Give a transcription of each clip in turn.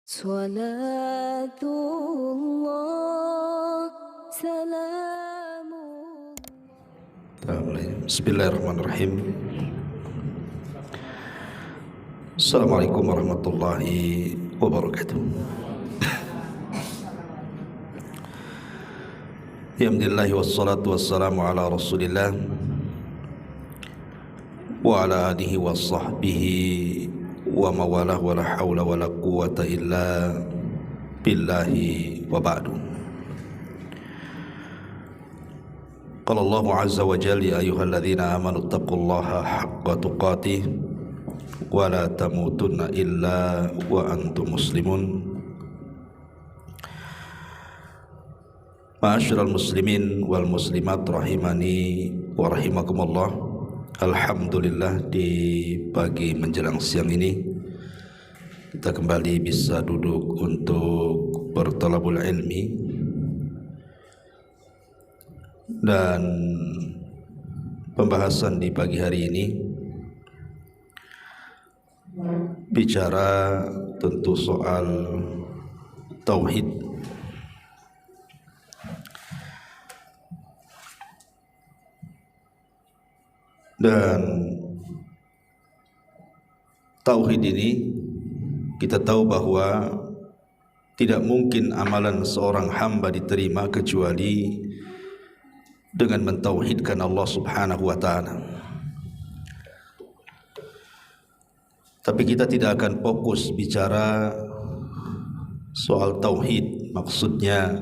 Salatullah salamullah. Bismillahirrahmanirrahim. Assalamualaikum warahmatullahi wabarakatuh. Alhamdulillah wassalatu wassalamu ala Rasulillah wa ala alihi wa sahbihi wa mawalah wa la hawla wa la quwwata illa billahi wa ba'du. Qala Allahu azza wa jalla ya ayyuhalladzina amanu taqullaha haqqa tuqatih wa la tamutunna illa wa antum muslimun. Ma'asyiral muslimin wal muslimat rahimani wa rahimakumullah. Alhamdulillah, di pagi menjelang siang ini kita kembali bisa duduk untuk bertalabul ilmi, dan pembahasan di pagi hari ini bicara tentu soal tauhid. Dan tauhid ini kita tahu bahwa tidak mungkin amalan seorang hamba diterima kecuali dengan mentauhidkan Allah Subhanahu wa ta'ala. Tapi kita tidak akan fokus bicara soal tauhid, maksudnya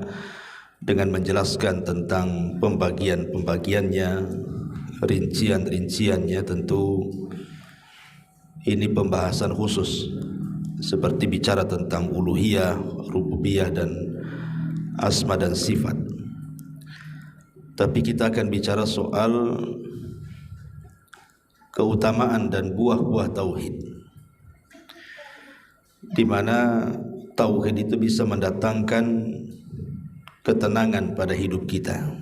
dengan menjelaskan tentang pembagian-pembagiannya, rincian-rinciannya. Tentu ini pembahasan khusus, seperti bicara tentang uluhiyah, rububiyah, dan asma dan sifat. Tapi kita akan bicara soal keutamaan dan buah-buah tauhid, di mana tauhid itu bisa mendatangkan ketenangan pada hidup kita.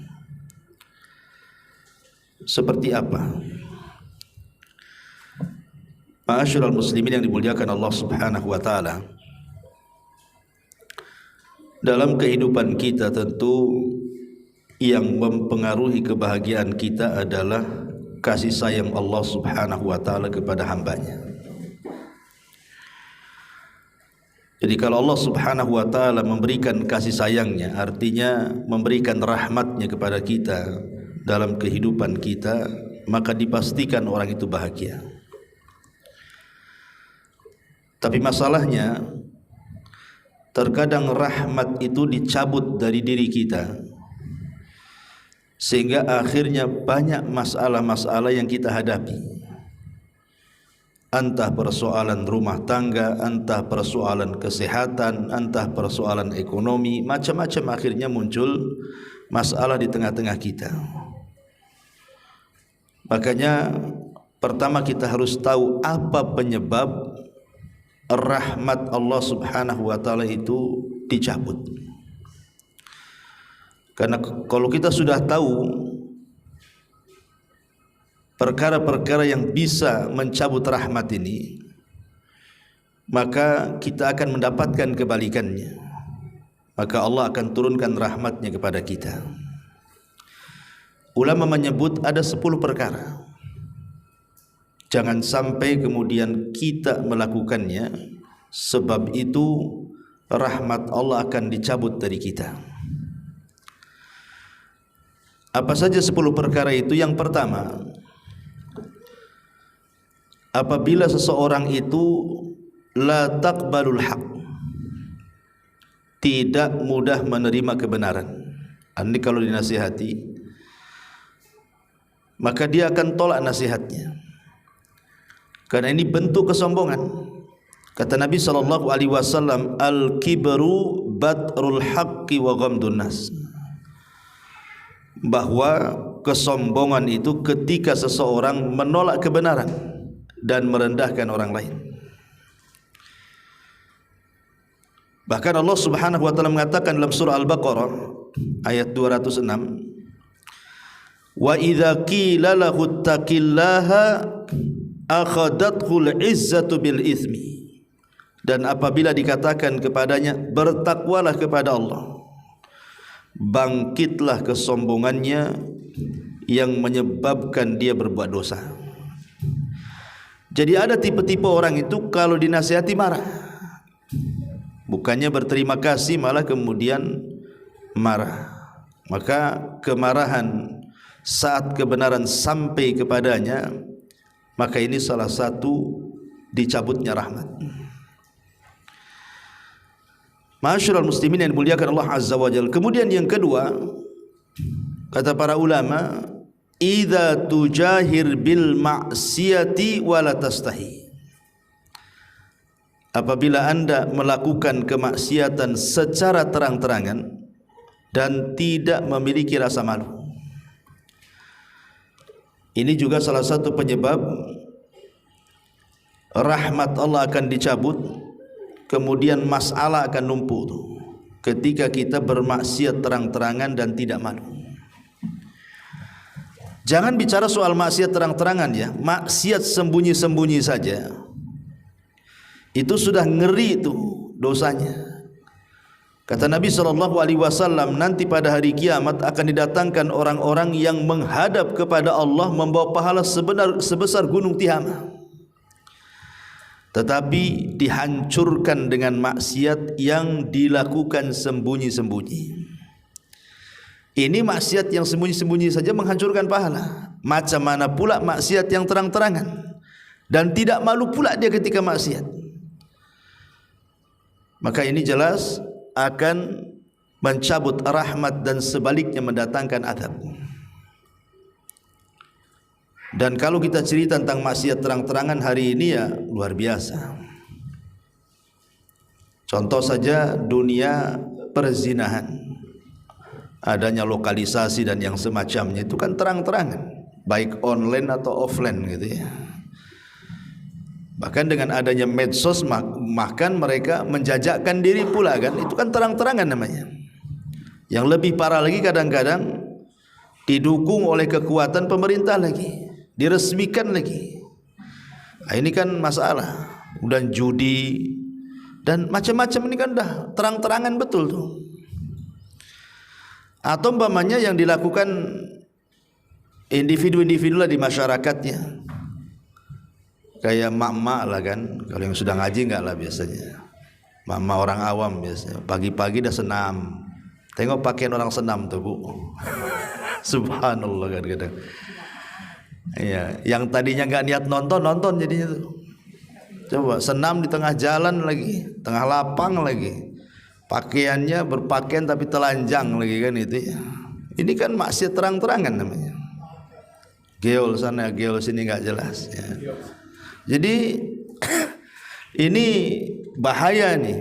Seperti apa? Ma'asyiral muslimin yang dimuliakan Allah Subhanahu wa ta'ala, dalam kehidupan kita tentu yang mempengaruhi kebahagiaan kita adalah kasih sayang Allah Subhanahu wa ta'ala kepada hambanya. Jadi kalau Allah Subhanahu wa ta'ala memberikan kasih sayangnya, artinya memberikan rahmatnya kepada kita dalam kehidupan kita, maka dipastikan orang itu bahagia. Tapi masalahnya, terkadang rahmat itu dicabut dari diri kita, sehingga akhirnya banyak masalah-masalah yang kita hadapi. Entah persoalan rumah tangga, entah persoalan kesehatan, entah persoalan ekonomi, macam-macam akhirnya muncul masalah di tengah-tengah kita. Makanya pertama kita harus tahu apa penyebab rahmat Allah Subhanahu wa ta'ala itu dicabut. Karena kalau kita sudah tahu perkara-perkara yang bisa mencabut rahmat ini, maka kita akan mendapatkan kebalikannya. Maka Allah akan turunkan rahmatnya kepada kita. Ulama menyebut ada 10 perkara. Jangan sampai kemudian kita melakukannya, sebab itu rahmat Allah akan dicabut dari kita. Apa saja 10 perkara itu? Yang pertama, apabila seseorang itu la taqbalul haq, tidak mudah menerima kebenaran. Ini kalau dinasihati, maka dia akan tolak nasihatnya, karena ini bentuk kesombongan. Kata Nabi SAW, al-kibru batrul haqqi wa ghamdun nas, bahwa kesombongan itu ketika seseorang menolak kebenaran dan merendahkan orang lain. Bahkan Allah Subhanahu wa ta'ala mengatakan dalam surah Al-Baqarah ayat 206, wa idza qila lahu taqillaha akhadathul izzatu bil itsmi, dan apabila dikatakan kepadanya bertakwalah kepada Allah, bangkitlah kesombongannya yang menyebabkan dia berbuat dosa. Jadi ada tipe-tipe orang itu kalau dinasihati marah, bukannya berterima kasih malah kemudian marah. Maka kemarahan saat kebenaran sampai kepadanya, maka ini salah satu dicabutnya rahmat. Ma'asyiral muslimin yang dimuliakan Allah Azza wa Jalla. Kemudian yang kedua, kata para ulama, idza tujahir bil ma'siyati wa la tastahi. Apabila Anda melakukan kemaksiatan secara terang-terangan dan tidak memiliki rasa malu. Ini juga salah satu penyebab rahmat Allah akan dicabut, kemudian masalah akan numpuk tuh, ketika kita bermaksiat terang-terangan dan tidak malu. Jangan bicara soal maksiat terang-terangan ya, maksiat sembunyi-sembunyi saja itu sudah ngeri itu dosanya. Kata Nabi SAW, nanti pada hari kiamat akan didatangkan orang-orang yang menghadap kepada Allah membawa pahala sebesar gunung Tihama, tetapi dihancurkan dengan maksiat yang dilakukan sembunyi-sembunyi. Ini maksiat yang sembunyi-sembunyi saja menghancurkan pahala, macam mana pula maksiat yang terang-terangan, dan tidak malu pula dia ketika maksiat. Maka ini jelas akan mencabut rahmat dan sebaliknya mendatangkan azab. Dan kalau kita cerita tentang maksiat terang-terangan hari ini ya luar biasa. Contoh saja dunia perzinahan, adanya lokalisasi dan yang semacamnya itu kan terang-terangan, baik online atau offline gitu ya. Bahkan dengan adanya medsos bahkan mereka menjajakkan diri pula kan, itu kan terang-terangan namanya. Yang lebih parah lagi kadang-kadang didukung oleh kekuatan pemerintah lagi, diresmikan lagi. Nah, ini kan masalah. Dan judi dan macam-macam ini kan dah terang-terangan betul tuh. Atau umpamanya yang dilakukan individu-individu lah di masyarakatnya, kayak mak-mak lah kan, kalau yang sudah ngaji enggak lah biasanya. Mak-mak orang awam biasanya, pagi-pagi dah senam. Tengok pakaian orang senam tuh Bu. Subhanallah kadang-kadang. Iya, yang tadinya enggak niat nonton jadinya tuh. Coba senam di tengah jalan lagi, tengah lapang lagi. Pakaiannya berpakaian tapi telanjang lagi kan itu ya. Ini kan maksiat terang-terangan namanya. Geol sana, geol sini enggak jelas ya. Jadi ini bahaya nih.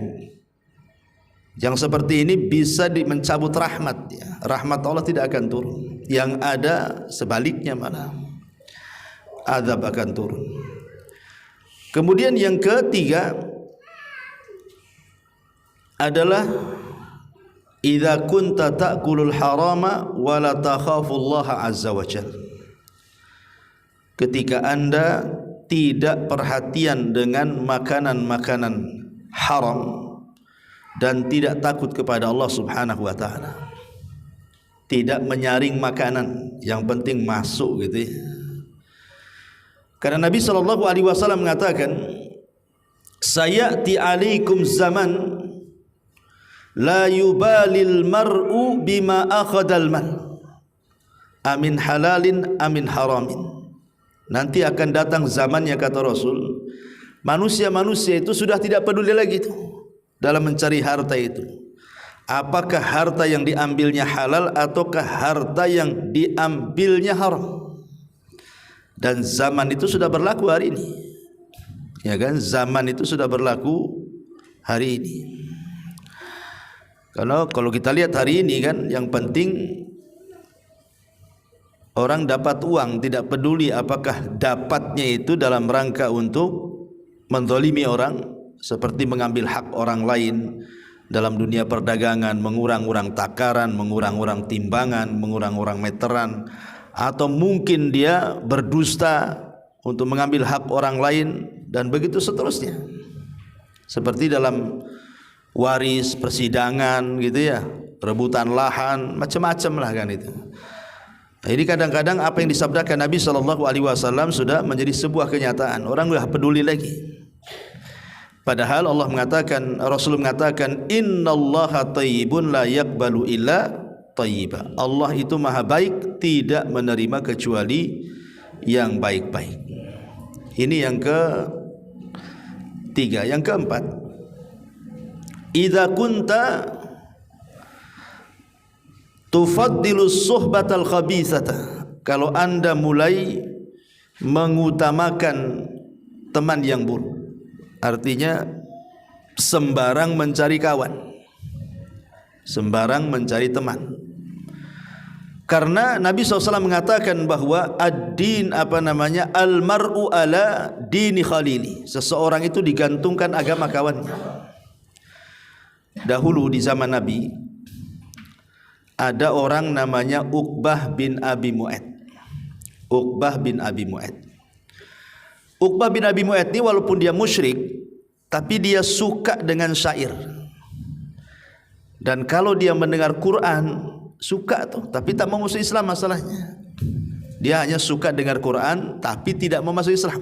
Yang seperti ini bisa mencabut rahmat ya. Rahmat Allah tidak akan turun. Yang ada sebaliknya malah azab akan turun. Kemudian yang ketiga adalah idza kunta ta'kulul harama wa la takhafullaha azza wa jalla. Ketika Anda tidak perhatian dengan makanan-makanan haram dan tidak takut kepada Allah Subhanahu wa taala. Tidak menyaring makanan, yang penting masuk gitu ya. Karena Nabi SAW mengatakan, sayati alaikum zaman la yubalil mar'u bima akhadal mal amin halalin amin haramin. Nanti akan datang zamannya, kata Rasul, manusia-manusia itu sudah tidak peduli lagi itu dalam mencari harta itu. Apakah harta yang diambilnya halal ataukah harta yang diambilnya haram. Dan zaman itu sudah berlaku hari ini. Ya kan? Zaman itu sudah berlaku hari ini. Kalau kita lihat hari ini kan, yang penting orang dapat uang, tidak peduli apakah dapatnya itu dalam rangka untuk menzalimi orang, seperti mengambil hak orang lain dalam dunia perdagangan, mengurang-urang takaran, mengurang-urang timbangan, mengurang-urang meteran, atau mungkin dia berdusta untuk mengambil hak orang lain, dan begitu seterusnya. Seperti dalam waris, persidangan gitu ya, rebutan lahan, macam-macam lah kan itu. Jadi kadang-kadang apa yang disabdakan Nabi SAW sudah menjadi sebuah kenyataan. Orang sudah peduli lagi. Padahal Allah mengatakan, Rasul mengatakan, Innallaha thayyibun la yaqbalu illa thayyiba. Allah itu maha baik, tidak menerima kecuali yang baik-baik. Ini yang ketiga. Yang keempat, idza kunta tufaddilu suhbatal khabithata, kalau anda mulai mengutamakan teman yang buruk, artinya sembarang mencari kawan, sembarang mencari teman. Karena Nabi SAW mengatakan bahwa ad-din al-mar'u ala dini khalili, seseorang itu digantungkan agama kawannya. Dahulu di zaman Nabi ada orang namanya Uqbah bin Abi Mu'aid. Uqbah bin Abi Mu'aid. Uqbah bin Abi Mu'aid ini walaupun dia musyrik, tapi dia suka dengan syair. Dan kalau dia mendengar Quran, suka tuh, tapi tak mau masuk Islam masalahnya. Dia hanya suka dengar Quran, tapi tidak mau masuk Islam.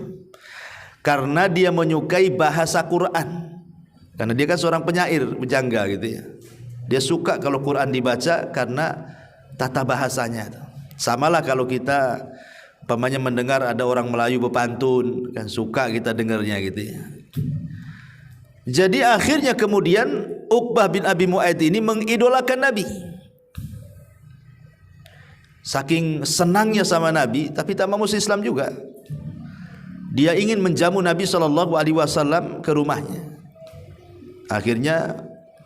Karena dia menyukai bahasa Quran. Karena dia kan seorang penyair, pejangga gitu ya. Dia suka kalau Quran dibaca karena tata bahasanya. Samalah kalau kita umpamanya mendengar ada orang Melayu berpantun, kan suka kita dengarnya gitu ya. Jadi akhirnya kemudian Uqbah bin Abi Mu'aid ini mengidolakan Nabi. Saking senangnya sama Nabi, tapi tak mau masuk Islam juga. Dia ingin menjamu Nabi SAW ke rumahnya. Akhirnya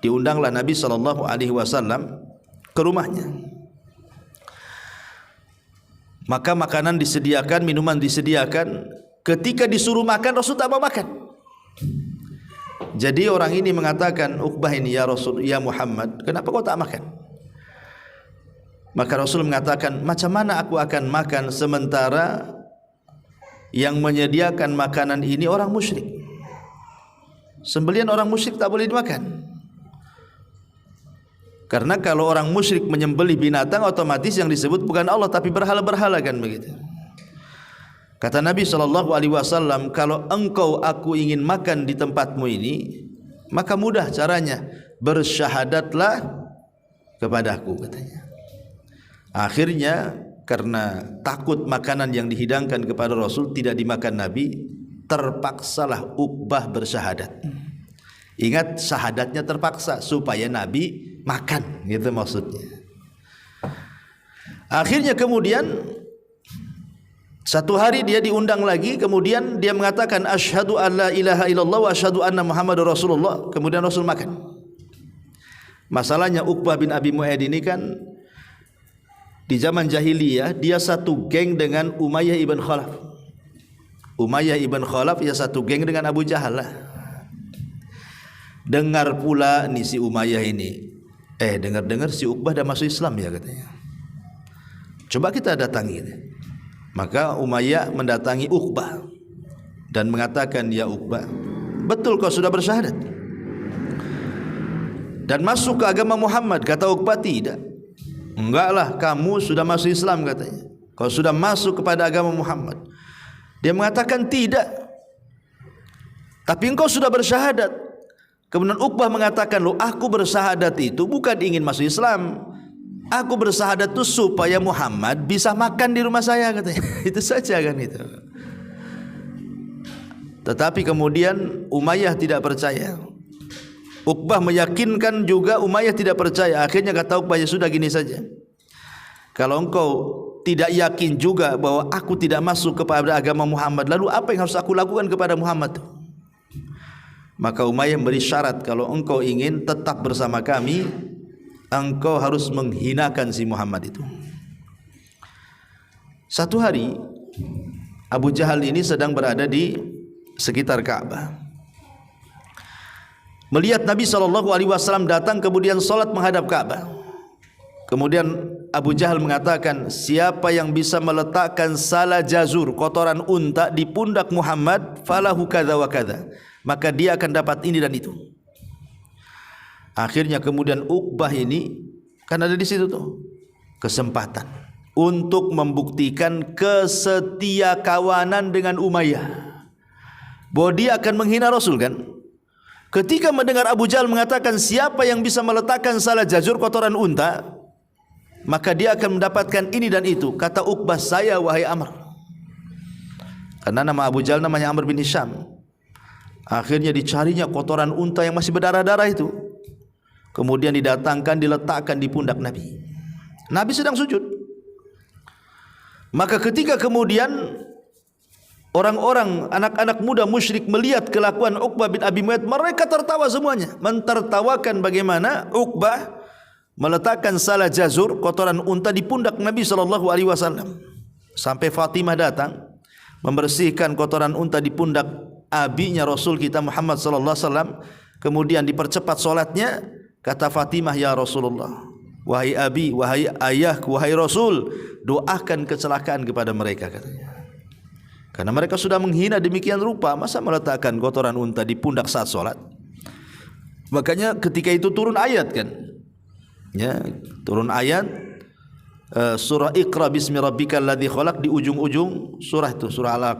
diundanglah Nabi SAW ke rumahnya. Maka makanan disediakan, minuman disediakan. Ketika disuruh makan, Rasul tak mau makan. Jadi orang ini mengatakan, Uqbah ini, ya Rasul, ya Muhammad, kenapa kau tak makan? Maka Rasul mengatakan, macam mana aku akan makan sementara yang menyediakan makanan ini orang musyrik? Sembelihan orang musyrik tak boleh dimakan. Karena kalau orang musyrik menyembelih binatang, otomatis yang disebut bukan Allah tapi berhala-berhala, kan begitu. Kata Nabi SAW, kalau aku ingin makan di tempatmu ini, maka mudah caranya, bersyahadatlah kepadaku, katanya. Akhirnya karena takut makanan yang dihidangkan kepada Rasul tidak dimakan Nabi, terpaksalah Uqbah bersyahadat. Ingat, syahadatnya terpaksa supaya Nabi makan, gitu maksudnya. Akhirnya kemudian satu hari dia diundang lagi, kemudian dia mengatakan asyhadu an la ilaha illallah wa asyhadu anna muhammadar rasulullah. Kemudian Rasul makan. Masalahnya Uqbah bin Abi Mu'aid ini kan di zaman jahiliyah dia satu geng dengan Umayyah ibn Khalaf. Umayyah ibn Khalaf ya satu geng dengan Abu Jahal lah. Dengar pula nih si Umayyah ini, dengar-dengar si Uqbah dah masuk Islam ya, katanya. Coba kita datangi. Maka Umayyah mendatangi Uqbah dan mengatakan, ya Uqbah, betul kau sudah bersyahadat dan masuk ke agama Muhammad? Kata Uqbah, tidak. Enggak lah, kamu sudah masuk Islam, katanya. Kau sudah masuk kepada agama Muhammad. Dia mengatakan tidak, tapi engkau sudah bersyahadat. Kemudian Uqbah mengatakan, loh, aku bersyahadat itu bukan ingin masuk Islam. Aku bersyahadat itu supaya Muhammad bisa makan di rumah saya, katanya. Itu saja kan itu. Tetapi kemudian Umayyah tidak percaya. Uqbah meyakinkan juga, Umayyah tidak percaya. Akhirnya kata Uqbah, ya sudah, gini saja. Kalau engkau tidak yakin juga bahwa aku tidak masuk kepada agama Muhammad, lalu apa yang harus aku lakukan kepada Muhammad? Maka Umayyah memberi syarat, kalau engkau ingin tetap bersama kami, engkau harus menghinakan si Muhammad itu. Satu hari Abu Jahal ini sedang berada di sekitar Ka'bah, melihat Nabi SAW datang kemudian salat menghadap Ka'bah. Kemudian Abu Jahal mengatakan, siapa yang bisa meletakkan salah jazur, kotoran unta, di pundak Muhammad, falahu kadza wa kadza, maka dia akan dapat ini dan itu. Akhirnya kemudian Uqbah ini kan ada di situ tuh kesempatan untuk membuktikan kesetia kawanan dengan Umayyah, bahwa dia akan menghina Rasul kan. Ketika mendengar Abu Jahal mengatakan siapa yang bisa meletakkan salah jazur kotoran unta, maka dia akan mendapatkan ini dan itu. Kata Uqbah, saya wahai Amr. Karena nama Abu Jahal namanya Amr bin Hisham. Akhirnya dicarinya kotoran unta yang masih berdarah-darah itu. Kemudian didatangkan, diletakkan di pundak Nabi. Nabi sedang sujud. Maka ketika kemudian orang-orang, anak-anak muda musyrik melihat kelakuan Uqbah bin Abi Mu'ayth, mereka tertawa semuanya, mentertawakan bagaimana Uqbah meletakkan salah jazur kotoran unta di pundak Nabi SAW. Sampai Fatimah datang membersihkan kotoran unta di pundak abinya Rasul kita Muhammad SAW. Kemudian dipercepat solatnya. Kata Fatimah, ya Rasulullah, wahai abi, wahai ayah, wahai Rasul, doakan kecelakaan kepada mereka, katanya. Karena mereka sudah menghina demikian rupa, masa meletakkan kotoran unta di pundak saat solat. Makanya ketika itu turun ayat kan, ya, turun ayat surah Iqra bismi rabbikal ladzi khalaq di ujung-ujung surah itu, surah Alaq.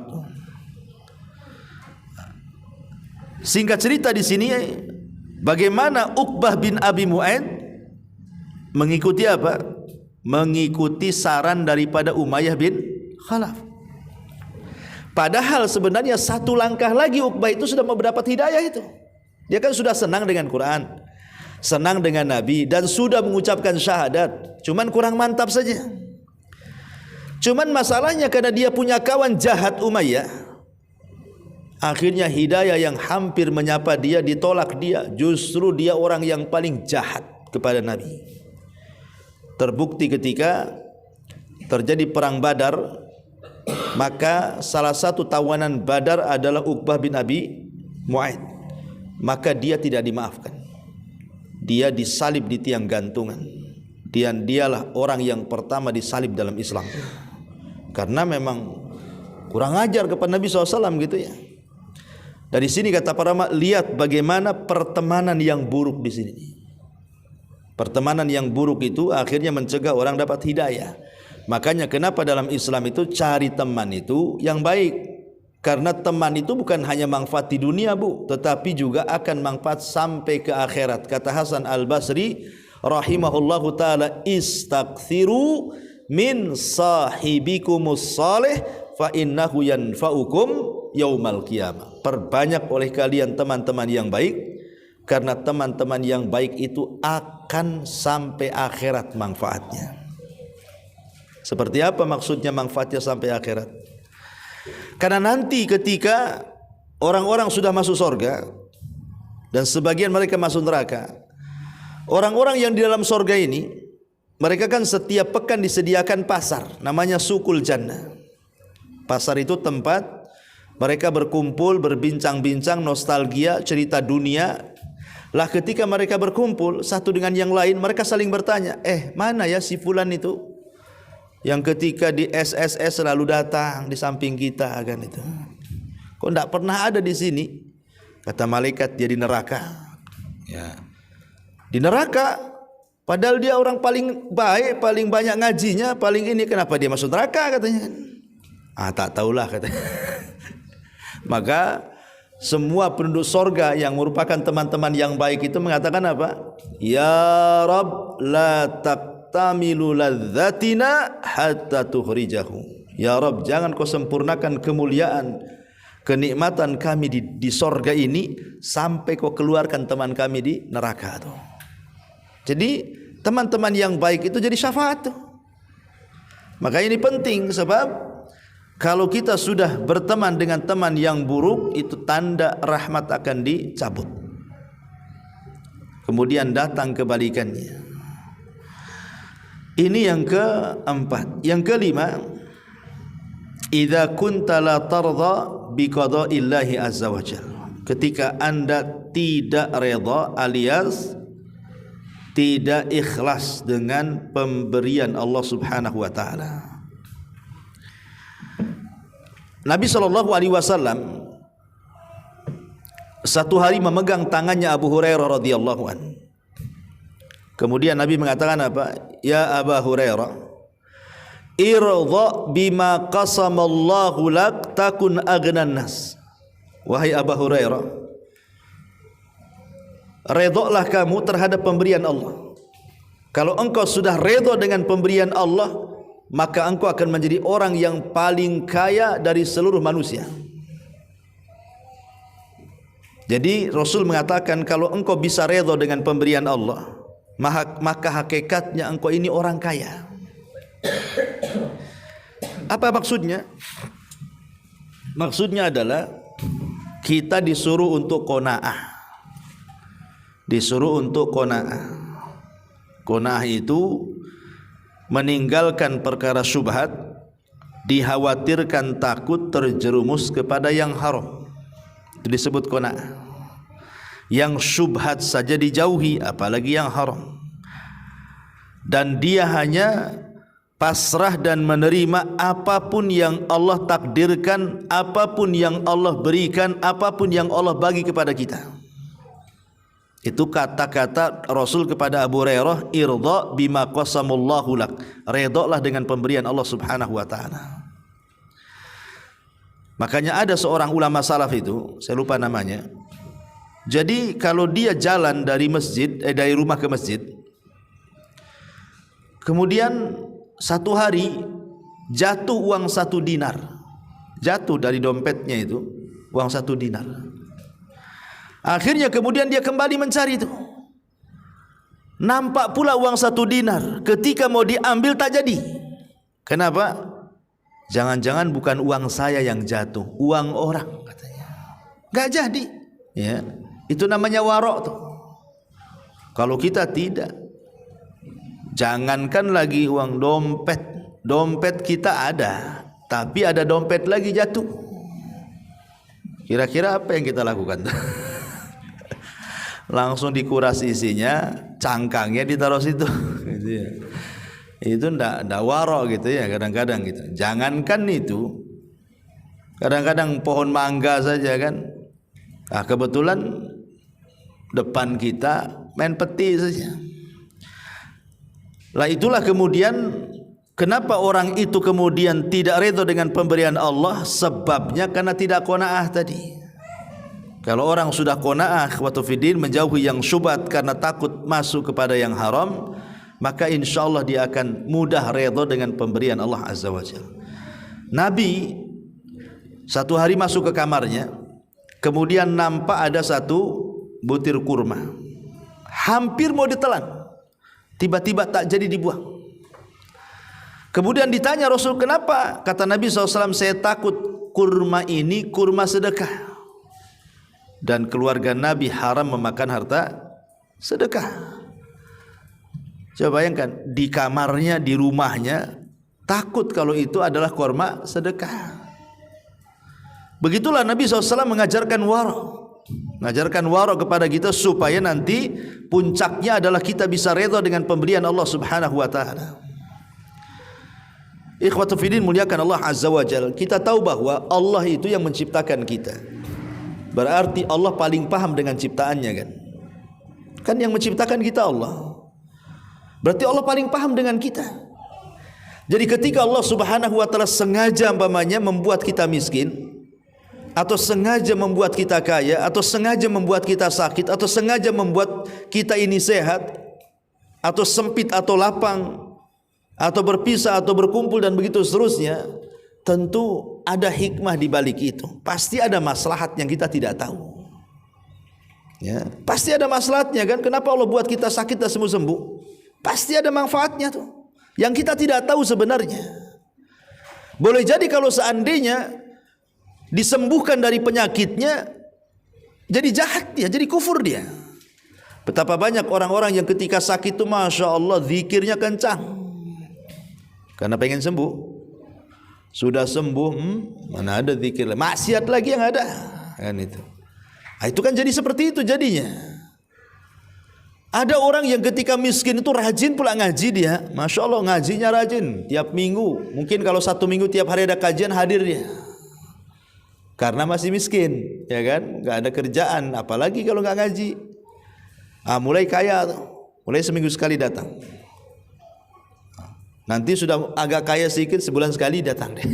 Singkat cerita di sini, bagaimana Uqbah bin Abi Mu'ayth mengikuti apa? Mengikuti saran daripada Umayyah bin Khalaf. Padahal sebenarnya satu langkah lagi Uqbah itu sudah mendapat hidayah itu. Dia kan sudah senang dengan Quran, senang dengan Nabi, dan sudah mengucapkan syahadat. Cuman kurang mantap saja. Cuman masalahnya karena dia punya kawan jahat Umayyah, akhirnya hidayah yang hampir menyapa dia ditolak dia. Justru dia orang yang paling jahat kepada Nabi. Terbukti ketika terjadi perang Badar, maka salah satu tawanan Badar adalah Uqbah bin Abi Mu'ayth. Maka dia tidak dimaafkan. Dia disalib di tiang gantungan. Dialah orang yang pertama disalib dalam Islam. Karena memang kurang ajar kepada Nabi SAW gitu ya. Dari sini kata para ulama, lihat bagaimana pertemanan yang buruk di sini. Pertemanan yang buruk itu akhirnya mencegah orang dapat hidayah. Makanya kenapa dalam Islam itu cari teman itu yang baik. Karena teman itu bukan hanya manfaat di dunia, Bu, tetapi juga akan manfaat sampai ke akhirat. Kata Hasan Al-Basri rahimahullahu taala, istakthiru min sahibikumus salih fa innahu yanfa'ukum yaumal qiyamah. Perbanyak oleh kalian teman-teman yang baik, karena teman-teman yang baik itu akan sampai akhirat manfaatnya. Seperti apa maksudnya manfaatnya sampai akhirat? Karena nanti ketika orang-orang sudah masuk surga dan sebagian mereka masuk neraka, orang-orang yang di dalam surga ini, mereka kan setiap pekan disediakan pasar, namanya Sukul Jannah. Pasar itu tempat mereka berkumpul, berbincang-bincang, nostalgia, cerita dunia. Lah ketika mereka berkumpul satu dengan yang lain, mereka saling bertanya, mana ya si fulan itu yang ketika di SSS selalu datang di samping kita kan itu. Kok enggak pernah ada di sini? Kata malaikat, dia di neraka. Ya. Di neraka, padahal dia orang paling baik, paling banyak ngajinya, paling ini, kenapa dia masuk neraka katanya. Tak tahulah katanya. Maka semua penduduk sorga yang merupakan teman-teman yang baik itu mengatakan apa? Ya Rabb, la taqtamilu ladzatina hatta tukhrijahu. Ya Rabb, jangan kau sempurnakan kemuliaan, kenikmatan kami di sorga ini sampai kau keluarkan teman kami di neraka tuh. Jadi teman-teman yang baik itu jadi syafaat tuh. Maka ini penting, sebab kalau kita sudah berteman dengan teman yang buruk, itu tanda rahmat akan dicabut. Kemudian datang kebalikannya. Ini yang keempat. Yang kelima, idza kunta la tarda bi qada'illahi azza wa jalla. Ketika Anda tidak redha alias tidak ikhlas dengan pemberian Allah Subhanahu wa taala. Nabi SAW satu hari memegang tangannya Abu Hurairah radhiyallahu anhu. Kemudian Nabi mengatakan apa? Ya Abu Hurairah, irdha bima qasamallahu lak takun aghnan nas. Wahai Abu Hurairah, redhalah kamu terhadap pemberian Allah. Kalau engkau sudah redha dengan pemberian Allah, maka engkau akan menjadi orang yang paling kaya dari seluruh manusia. Jadi Rasul mengatakan kalau engkau bisa redha dengan pemberian Allah, maka hakikatnya engkau ini orang kaya. Apa maksudnya? Maksudnya adalah kita disuruh untuk qanaah. Disuruh untuk qanaah. Qanaah itu meninggalkan perkara syubhat, dikhawatirkan takut terjerumus kepada yang haram. Itu disebut qanaah. Yang syubhat saja dijauhi, apalagi yang haram. Dan dia hanya pasrah dan menerima apapun yang Allah takdirkan, apapun yang Allah berikan, apapun yang Allah bagi kepada kita. Itu kata-kata Rasul kepada Abu Hurairah, irdha bima qasamullahu lak. Redhalah dengan pemberian Allah Subhanahu wa taala. Makanya ada seorang ulama salaf itu, saya lupa namanya. Jadi kalau dia jalan dari dari rumah ke masjid, kemudian satu hari jatuh uang 1 dinar, jatuh dari dompetnya itu uang 1 dinar. Akhirnya kemudian dia kembali mencari itu, nampak pula uang 1 dinar. Ketika mau diambil tak jadi. Kenapa? Jangan-jangan bukan uang saya yang jatuh, uang orang katanya. Gak jadi. Ya, itu namanya warok tuh. Kalau kita tidak, jangankan lagi uang dompet, dompet kita ada, tapi ada dompet lagi jatuh. Kira-kira apa yang kita lakukan? Langsung dikuras isinya, cangkangnya ditaruh situ. Gitu ya. Itu ndak warok gitu ya kadang-kadang gitu. Jangankan itu, kadang-kadang pohon mangga saja kan. Nah, kebetulan depan kita main peti saja. Lah itulah kemudian kenapa orang itu kemudian tidak redha dengan pemberian Allah, sebabnya karena tidak qanaah tadi. Kalau orang sudah qanaah ikhwatu fiddin, menjauhi yang syubhat karena takut masuk kepada yang haram, maka insyaallah dia akan mudah redha dengan pemberian Allah Azza wa Jalla. Nabi satu hari masuk ke kamarnya, kemudian nampak ada 1 butir kurma, hampir mau ditelan, tiba-tiba tak jadi dibuang. Kemudian ditanya Rasul, kenapa? Kata Nabi SAW, saya takut kurma ini kurma sedekah, dan keluarga Nabi haram memakan harta sedekah. Coba bayangkan, di kamarnya, di rumahnya, takut kalau itu adalah kurma sedekah. Begitulah Nabi SAW mengajarkan warok kepada kita supaya nanti puncaknya adalah kita bisa redha dengan pemberian Allah Subhanahu wa taala. Ikhwatu fiddin, muliakan Allah Azza wa Jalla. Kita tahu bahwa Allah itu yang menciptakan kita. Berarti Allah paling paham dengan ciptaannya kan? Kan yang menciptakan kita Allah. Berarti Allah paling paham dengan kita. Jadi ketika Allah Subhanahu wa taala sengaja umpamanya membuat kita miskin, atau sengaja membuat kita kaya, atau sengaja membuat kita sakit, atau sengaja membuat kita ini sehat, atau sempit atau lapang, atau berpisah atau berkumpul dan begitu seterusnya, tentu ada hikmah di balik itu. Pasti ada maslahat yang kita tidak tahu. Ya, pasti ada maslahatnya kan? Kenapa Allah buat kita sakit dan sembuh-sembuh? Pasti ada manfaatnya tuh, yang kita tidak tahu sebenarnya. Boleh jadi kalau seandainya disembuhkan dari penyakitnya, jadi jahat dia, jadi kufur dia. Betapa banyak orang-orang yang ketika sakit itu Masya Allah zikirnya kencang, karena pengen sembuh. Sudah sembuh, mana ada zikir, maksiat lagi yang ada kan itu. Nah, itu kan jadi seperti itu jadinya. Ada orang yang ketika miskin itu rajin pula ngaji dia, Masya Allah ngajinya rajin, tiap minggu, mungkin kalau 1 minggu tiap hari ada kajian hadir dia, karena masih miskin. ya kan? Nggak ada kerjaan, apalagi kalau nggak ngaji. Mulai kaya, mulai seminggu sekali datang. Nanti sudah agak kaya sedikit, sebulan sekali datang deh.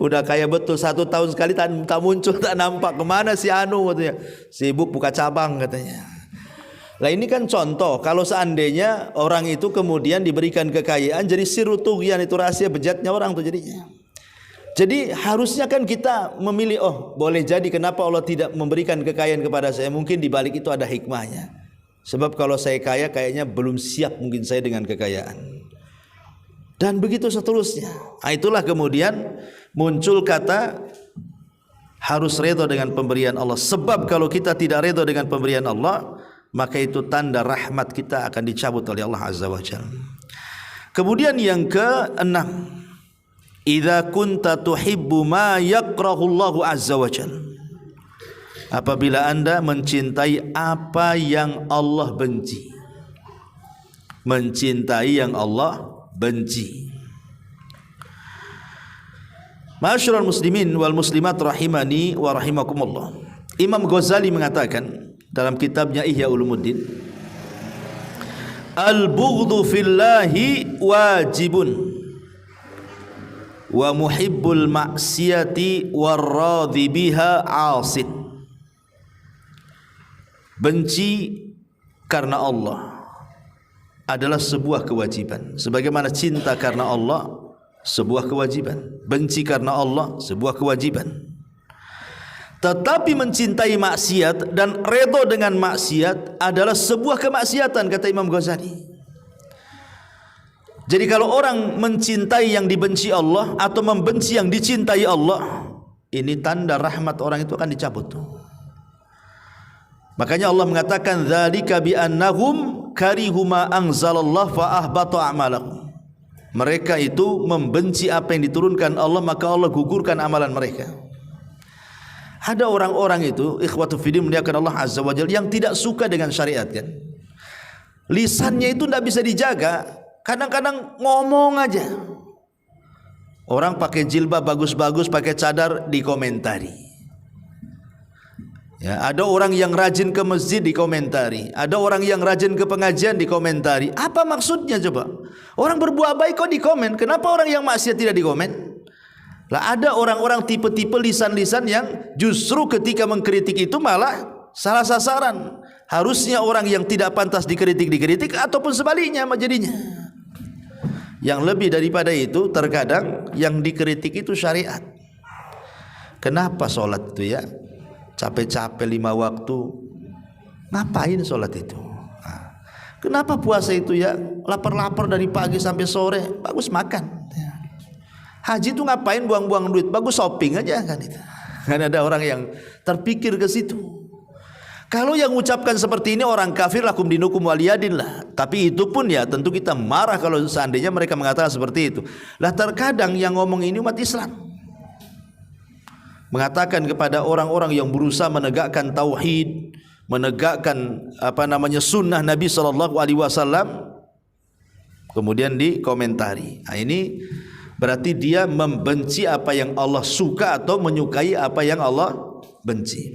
Udah kaya betul, 1 tahun sekali tak muncul, tak nampak. Kemana si Anu katanya? Sibuk buka cabang katanya. Nah ini kan contoh, kalau seandainya orang itu kemudian diberikan kekayaan, jadi sirutugian, itu rahasia bejatnya orang tuh jadinya. Jadi harusnya kan kita memilih, oh boleh jadi kenapa Allah tidak memberikan kekayaan kepada saya, mungkin dibalik itu ada hikmahnya. Sebab kalau saya kaya kayaknya belum siap mungkin saya dengan kekayaan. Dan begitu seterusnya. Nah, itulah kemudian muncul kata harus redha dengan pemberian Allah. Sebab kalau kita tidak redha dengan pemberian Allah, maka itu tanda rahmat kita akan dicabut oleh Allah Azza wa Jalla. Kemudian yang ke-6, idza kunta tuhibbu ma yakrahu Allah Azza wa Jalla. Apabila Anda mencintai apa yang Allah benci. Mencintai yang Allah benci. Ma'asyiral muslimin wal muslimat rahimani wa rahimakumullah. Imam Ghazali mengatakan dalam kitabnya Ihya Ulumuddin, al-bughdhu fillahi wajibun wa muhibbul maksiyati warradhi biha 'asin. Benci karena Allah adalah sebuah kewajiban, sebagaimana cinta karena Allah sebuah kewajiban, benci karena Allah sebuah kewajiban. Tetapi mencintai maksiat dan redha dengan maksiat adalah sebuah kemaksiatan, kata Imam Ghazali. Jadi kalau orang mencintai yang dibenci Allah atau membenci yang dicintai Allah, ini tanda rahmat orang itu akan dicabut. Makanya Allah mengatakan dzalika bi annahum karihu ma anzalallah fa ahbata a'malahum. Mereka itu membenci apa yang diturunkan Allah, maka Allah gugurkan amalan mereka. Ada orang-orang itu, ikhwatu fiddin muliakan Allah Azza wa Jalla, yang tidak suka dengan syariat kan. Lisannya itu tidak bisa dijaga, kadang-kadang ngomong aja. Orang pakai jilbab bagus-bagus, pakai cadar, dikomentari. Ya, ada orang yang rajin ke masjid dikomentari, ada orang yang rajin ke pengajian dikomentari. Apa maksudnya coba? Orang berbuat baik kok dikomen, kenapa orang yang maksiat tidak dikomen? Lah ada orang-orang tipe-tipe lisan-lisan yang justru ketika mengkritik itu malah salah sasaran. Harusnya orang yang tidak pantas dikritik ataupun sebaliknya jadinya. Yang lebih daripada itu, terkadang yang dikritik itu syariat. Kenapa sholat itu ya? Capek-capek 5 waktu, ngapain sholat itu? Kenapa puasa itu ya? Lapar-lapar dari pagi sampai sore, bagus makan. Haji itu ngapain buang-buang duit? Bagus shopping aja kan itu. Kan ada orang yang terpikir ke situ. Kalau yang ucapkan seperti ini orang kafir, lakum dinukum waliyadin lah. Tapi itu pun ya tentu kita marah kalau seandainya mereka mengatakan seperti itu. Lah terkadang yang ngomong ini umat Islam. Mengatakan kepada orang-orang yang berusaha menegakkan tauhid, menegakkan sunnah Nabi SAW, kemudian dikomentari. Nah, ini berarti dia membenci apa yang Allah suka atau menyukai apa yang Allah benci.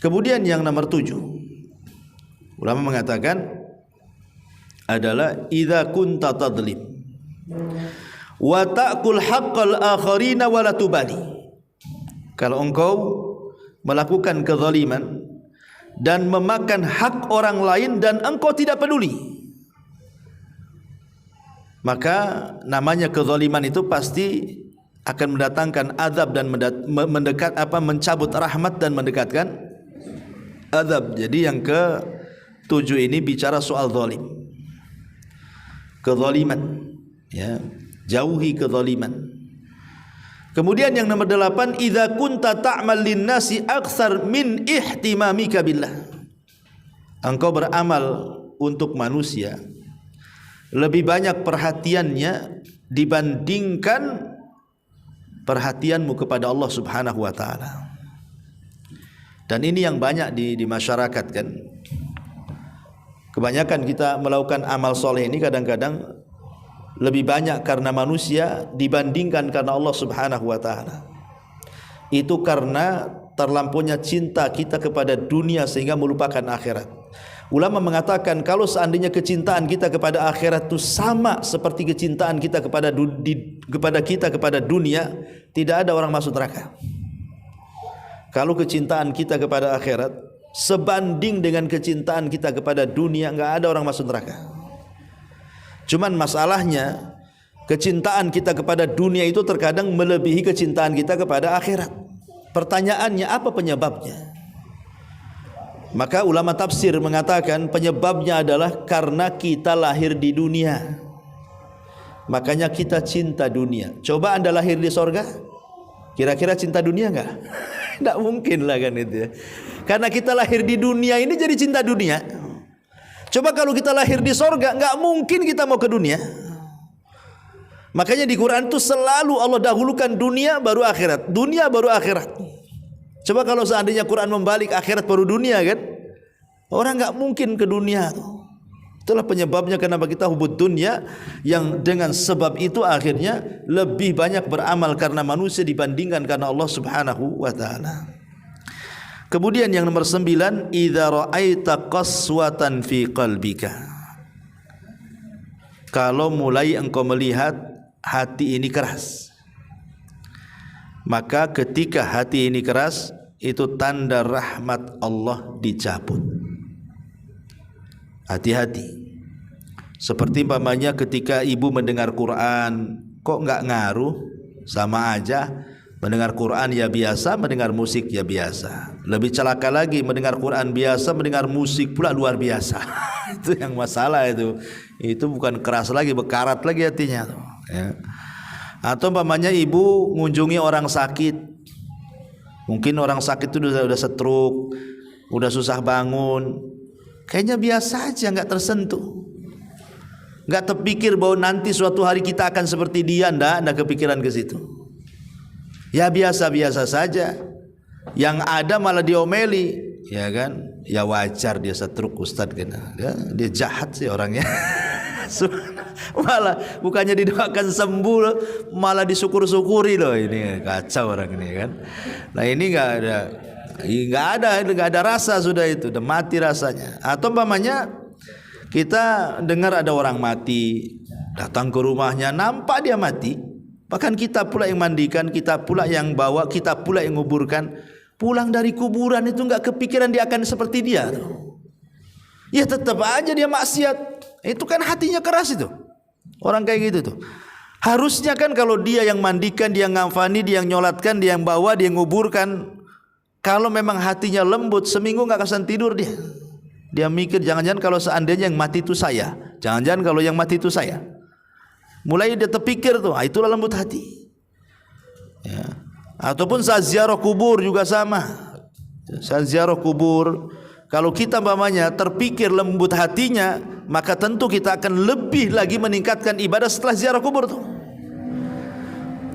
Kemudian yang nomor 7, ulama mengatakan adalah idza kunta tadlim wa ta'kul haqqal akharina wa la tubali. Kalau engkau melakukan kezaliman dan memakan hak orang lain dan engkau tidak peduli, maka namanya kezaliman itu pasti akan mendatangkan azab dan mencabut rahmat dan mendekatkan azab. Jadi yang ke-7 ini bicara soal zalim. Kezaliman, ya, jauhi kezaliman. Kemudian yang nomor 8, idza kunta ta'mal lin-nasi aktsar min ihtimamika billah. Engkau beramal untuk manusia, lebih banyak perhatiannya dibandingkan perhatianmu kepada Allah Subhanahu wa taala. Dan ini yang banyak di masyarakat kan. Kebanyakan kita melakukan amal soleh ini kadang-kadang lebih banyak karena manusia dibandingkan karena Allah Subhanahu wa taala. Itu karena terlampaunya cinta kita kepada dunia sehingga melupakan akhirat. Ulama mengatakan kalau seandainya kecintaan kita kepada akhirat itu sama seperti kecintaan kita kepada dunia, tidak ada orang masuk neraka. Kalau kecintaan kita kepada akhirat sebanding dengan kecintaan kita kepada dunia, enggak ada orang masuk neraka. Cuman masalahnya kecintaan kita kepada dunia itu terkadang melebihi kecintaan kita kepada akhirat. Pertanyaannya apa penyebabnya? Maka ulama tafsir mengatakan penyebabnya adalah karena kita lahir di dunia. Makanya kita cinta dunia. Coba Anda lahir di sorga, kira-kira cinta dunia enggak? Tidak mungkin lah kan itu ya. Karena kita lahir di dunia ini jadi cinta dunia. Coba kalau kita lahir di sorga, enggak mungkin kita mau ke dunia. Makanya di Quran itu selalu Allah dahulukan dunia baru akhirat, dunia baru akhirat. Coba kalau seandainya Quran membalik akhirat baru dunia kan, orang enggak mungkin ke dunia tuh. Itulah penyebabnya kenapa kita hubud dunia, yang dengan sebab itu akhirnya lebih banyak beramal karena manusia dibandingkan karena Allah Subhanahu wa taala. Kemudian yang nomor 9, idza ra'aita qaswatan fi qalbika. Kalau mulai engkau melihat hati ini keras, maka ketika hati ini keras itu tanda rahmat Allah dicabut. Hati-hati. Seperti umpamanya ketika ibu mendengar Quran, kok enggak ngaruh, sama aja. Mendengar Quran ya biasa, mendengar musik ya biasa. Lebih celaka lagi, mendengar Quran biasa, mendengar musik pula luar biasa. Itu yang masalah itu. Itu bukan keras lagi, bekarat lagi hatinya tuh, ya. Atau umpamanya ibu mengunjungi orang sakit. Mungkin orang sakit itu udah stroke, udah susah bangun. Kayaknya biasa aja, enggak tersentuh. Enggak terpikir bahwa nanti suatu hari kita akan seperti dia, enggak kepikiran ke situ. Ya biasa-biasa saja. Yang ada malah diomeli, ya kan? Ya wajar dia setruk Ustaz kan. Dia jahat sih orangnya. Malah bukannya didoakan sembuh, malah disyukur-syukuri loh. Ini kacau orang ini kan. Nah ini enggak ada rasa sudah itu, udah mati rasanya. Atau umpamanya kita dengar ada orang mati, datang ke rumahnya, nampak dia mati. Bahkan kita pula yang mandikan, kita pula yang bawa, kita pula yang nguburkan. Pulang dari kuburan itu enggak kepikiran dia akan seperti dia. Ya tetap aja dia maksiat. Itu kan hatinya keras itu. Orang kayak gitu tuh. Harusnya kan kalau dia yang mandikan, dia yang ngafani, dia yang nyolatkan, dia yang bawa, dia yang nguburkan. Kalau memang hatinya lembut, seminggu enggak kesan tidur dia. Dia mikir jangan-jangan kalau seandainya yang mati itu saya. Jangan-jangan kalau yang mati itu saya. Mulai dia terpikir tuh, itulah lembut hati. Ya. Ataupun saat ziarah kubur juga sama. Saat ziarah kubur, kalau kita umpamanya terpikir lembut hatinya, maka tentu kita akan lebih lagi meningkatkan ibadah setelah ziarah kubur tuh.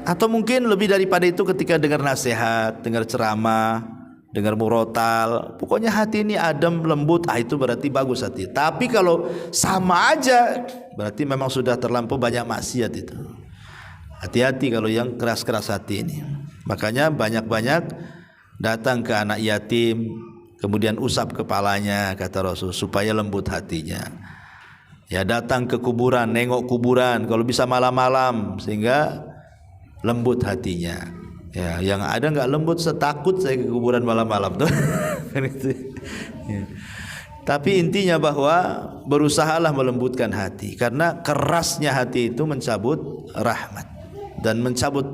Atau mungkin lebih daripada itu ketika dengar nasihat, dengar ceramah, dengar murotal, pokoknya hati ini adem, lembut, itu berarti bagus hati. Tapi kalau sama aja, berarti memang sudah terlampau banyak maksiat itu. Hati-hati kalau yang keras-keras hati ini. Makanya banyak-banyak datang ke anak yatim, kemudian usap kepalanya, kata Rasul, supaya lembut hatinya. Ya datang ke kuburan, nengok kuburan, kalau bisa malam-malam, sehingga lembut hatinya. Ya, yang ada enggak lembut, setakut saya ke kuburan malam-malam tuh. Ya. Tapi intinya bahwa berusahalah melembutkan hati, karena kerasnya hati itu mencabut rahmat, dan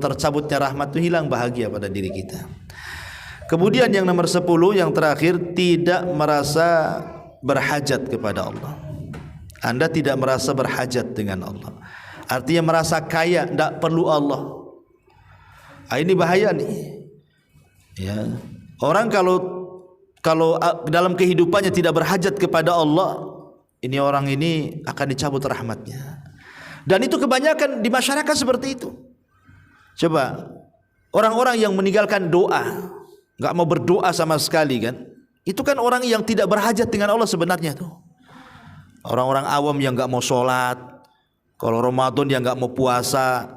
tercabutnya rahmat itu hilang bahagia pada diri kita. Kemudian yang nomor 10, yang terakhir, tidak merasa berhajat kepada Allah. Anda tidak merasa berhajat dengan Allah, artinya merasa kaya, tidak perlu Allah. Ini bahaya nih. Ya. Orang kalau dalam kehidupannya tidak berhajat kepada Allah, ini orang ini akan dicabut rahmatnya. Dan itu kebanyakan di masyarakat seperti itu. Coba orang-orang yang meninggalkan doa, enggak mau berdoa sama sekali kan, itu kan orang yang tidak berhajat dengan Allah sebenarnya tuh. Orang-orang awam yang enggak mau sholat, kalau Ramadan dia enggak mau puasa,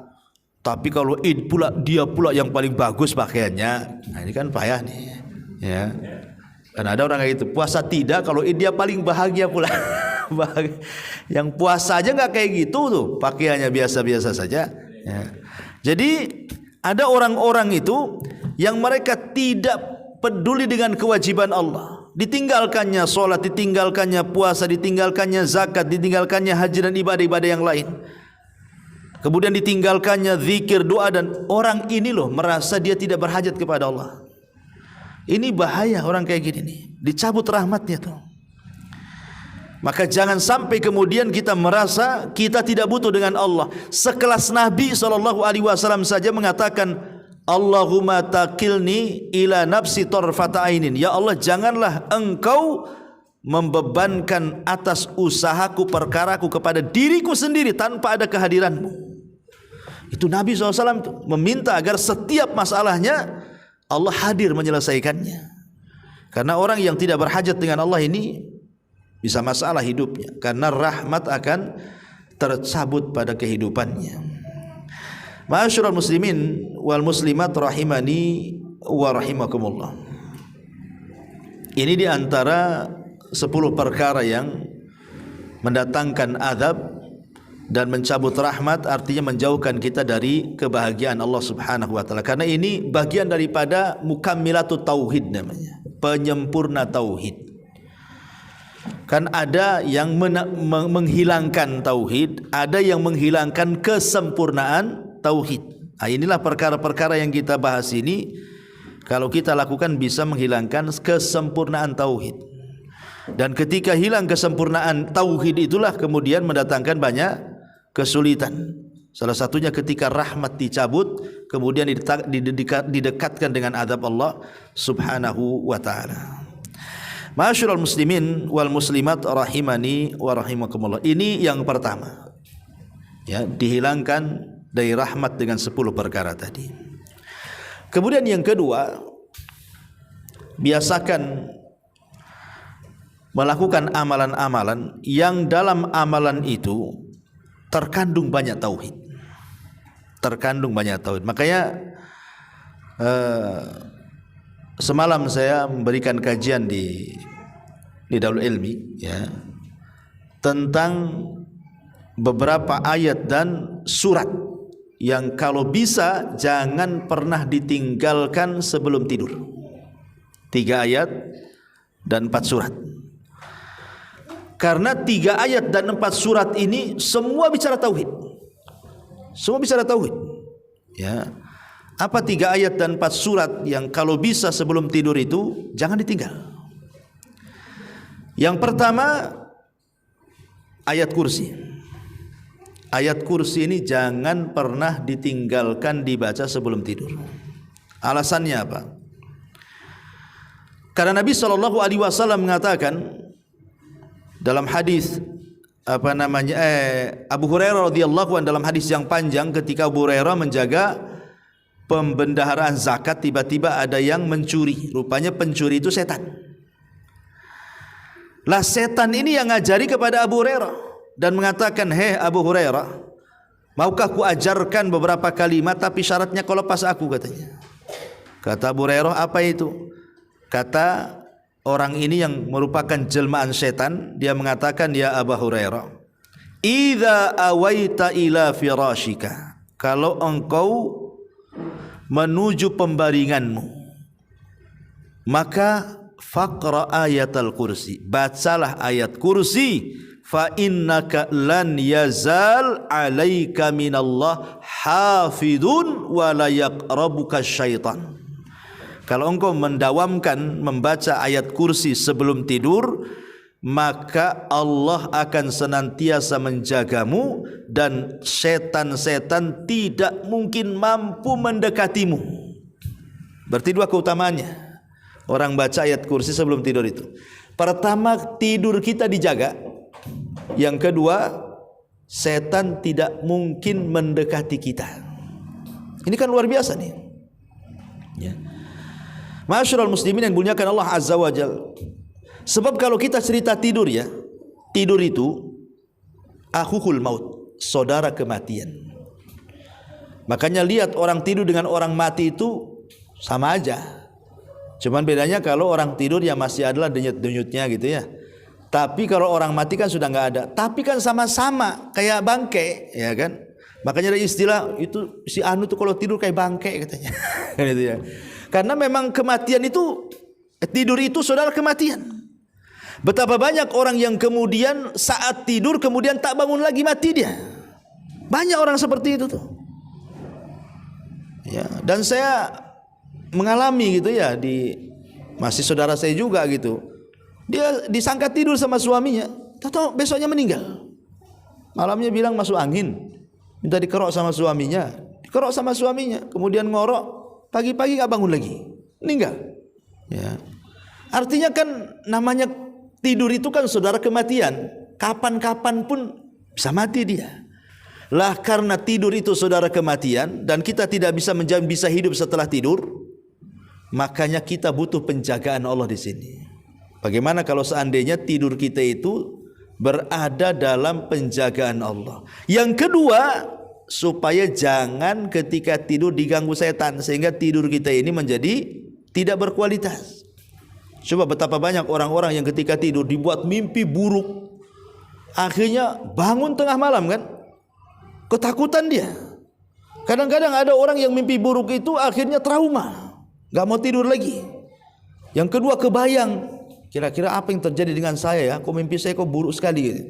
tapi kalau Id pula dia pula yang paling bagus pakaiannya. Nah ini kan payah nih. Ya. Dan ada orang kayak gitu, puasa tidak, kalau dia paling bahagia pula. Yang puasa aja nggak kayak gitu tuh, pakaiannya biasa-biasa saja. Ya. Jadi ada orang-orang itu yang mereka tidak peduli dengan kewajiban Allah. Ditinggalkannya sholat, ditinggalkannya puasa, ditinggalkannya zakat, ditinggalkannya haji dan ibadah-ibadah yang lain. Kemudian ditinggalkannya zikir, doa, dan orang ini loh merasa dia tidak berhajat kepada Allah. Ini bahaya orang kayak gini nih, dicabut rahmatnya tuh. Maka jangan sampai kemudian kita merasa kita tidak butuh dengan Allah. Sekelas Nabi SAW saja mengatakan, Allahumma takilni ila nafsi tarfata ainin. Ya Allah, janganlah engkau membebankan atas usahaku, perkaraku kepada diriku sendiri tanpa ada kehadiranmu. Itu Nabi SAW itu meminta agar setiap masalahnya Allah hadir menyelesaikannya. Karena orang yang tidak berhajat dengan Allah ini bisa masalah hidupnya, karena rahmat akan tercabut pada kehidupannya. Ma'asyiral muslimin wal muslimat rahimani wa rahimakumullah. Ini di antara 10 perkara yang mendatangkan azab dan mencabut rahmat, artinya menjauhkan kita dari kebahagiaan Allah Subhanahu wa taala. Karena ini bagian daripada mukammilatut tauhid namanya, penyempurna tauhid. Kan ada yang menghilangkan tauhid, ada yang menghilangkan kesempurnaan tauhid. Nah, inilah perkara-perkara yang kita bahas ini. Kalau kita lakukan bisa menghilangkan kesempurnaan tauhid. Dan ketika hilang kesempurnaan tauhid itulah kemudian mendatangkan banyak kesulitan. Salah satunya ketika rahmat dicabut, kemudian didekatkan dengan azab Allah Subhanahu wa taala. Ma'asyiral muslimin wal muslimat rahimani wa rahimakumullah. Ini yang pertama. Ya, dihilangkan dari rahmat dengan 10 perkara tadi. Kemudian yang kedua, biasakan melakukan amalan-amalan yang dalam amalan itu terkandung banyak tauhid. Terkandung banyak tauhid. Makanya semalam saya memberikan kajian di Darul Ilmi, ya, tentang beberapa ayat dan surat yang kalau bisa jangan pernah ditinggalkan sebelum tidur. 3 ayat dan 4 surat. Karena 3 ayat dan 4 surat ini semua bicara tauhid. Semua bicara tauhid. Ya. Apa 3 ayat dan 4 surat yang kalau bisa sebelum tidur itu jangan ditinggal. Yang pertama, ayat kursi. Ayat kursi ini jangan pernah ditinggalkan dibaca sebelum tidur. Alasannya apa? Karena Nabi SAW mengatakan dalam hadis Abu Hurairah radhiyallahu anhu, dalam hadis yang panjang, ketika Abu Hurairah menjaga pembendaharaan zakat, tiba-tiba ada yang mencuri. Rupanya pencuri itu setan. Lah setan ini yang ngajari kepada Abu Hurairah dan mengatakan, "Hei Abu Hurairah, maukah ku ajarkan beberapa kalimat tapi syaratnya kau lepas aku," katanya. Kata Abu Hurairah, "Apa itu?" Kata orang ini yang merupakan jelmaan setan, dia mengatakan, "Ya Abu Hurairah, idza awaita ila firashika, kalau engkau menuju pembaringanmu, maka faqra ayatal kursi, bacalah ayat kursi, fa innaka lan yazal alaika minallah hafidun wa la yaqrabuka syaitan." Kalau engkau mendawamkan membaca ayat kursi sebelum tidur, maka Allah akan senantiasa menjagamu dan setan-setan tidak mungkin mampu mendekatimu. Berarti 2 keutamaannya orang baca ayat kursi sebelum tidur itu. Pertama, tidur kita dijaga. Yang kedua, setan tidak mungkin mendekati kita. Ini kan luar biasa nih, ya. Ma'asyiral muslimin yang dimuliakan Allah Azza wa Jalla. Sebab kalau kita cerita tidur, ya, tidur itu akhul maut, saudara kematian. Makanya lihat orang tidur dengan orang mati itu sama aja. Cuman bedanya kalau orang tidur ya masih adalah denyut-denyutnya gitu ya. Tapi kalau orang mati kan sudah nggak ada. Tapi kan sama-sama kayak bangke, ya kan? Makanya ada istilah itu si anu tuh kalau tidur kayak bangke katanya. Gitu ya. Karena memang kematian itu, tidur itu saudara kematian. Betapa banyak orang yang kemudian saat tidur kemudian tak bangun lagi, mati dia. Banyak orang seperti itu tuh. Ya, dan saya mengalami gitu ya, masih saudara saya juga gitu. Dia disangka tidur sama suaminya, tahu besoknya meninggal. Malamnya bilang masuk angin, minta dikerok sama suaminya, kemudian ngorok, pagi-pagi nggak bangun lagi, meninggal. Ya. Artinya kan namanya tidur itu kan saudara kematian, kapan-kapan pun bisa mati dia. Lah karena tidur itu saudara kematian dan kita tidak bisa menjamin bisa hidup setelah tidur, makanya kita butuh penjagaan Allah di sini. Bagaimana kalau seandainya tidur kita itu berada dalam penjagaan Allah? Yang kedua, supaya jangan ketika tidur diganggu setan sehingga tidur kita ini menjadi tidak berkualitas. Coba betapa banyak orang-orang yang ketika tidur dibuat mimpi buruk, akhirnya bangun tengah malam kan? Ketakutan dia. Kadang-kadang ada orang yang mimpi buruk itu akhirnya trauma, gak mau tidur lagi. Yang kedua kebayang, kira-kira apa yang terjadi dengan saya ya? Kok mimpi saya kok buruk sekali gitu.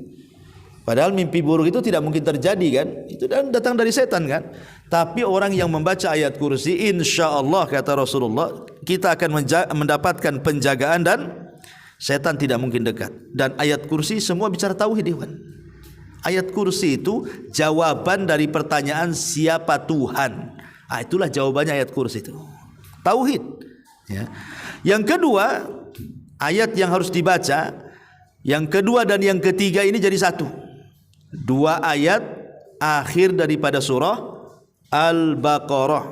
Padahal mimpi buruk itu tidak mungkin terjadi kan? Itu datang dari setan kan? Tapi orang yang membaca ayat kursi, insya Allah kata Rasulullah, kita akan mendapatkan penjagaan dan setan tidak mungkin dekat. Dan ayat kursi semua bicara tauhid, Ikhwan. Ayat kursi itu jawaban dari pertanyaan siapa Tuhan. Itulah jawabannya ayat kursi itu. Tauhid. Ya. Yang kedua, ayat yang harus dibaca, yang kedua dan yang ketiga ini jadi satu. Dua ayat akhir daripada surah Al-Baqarah.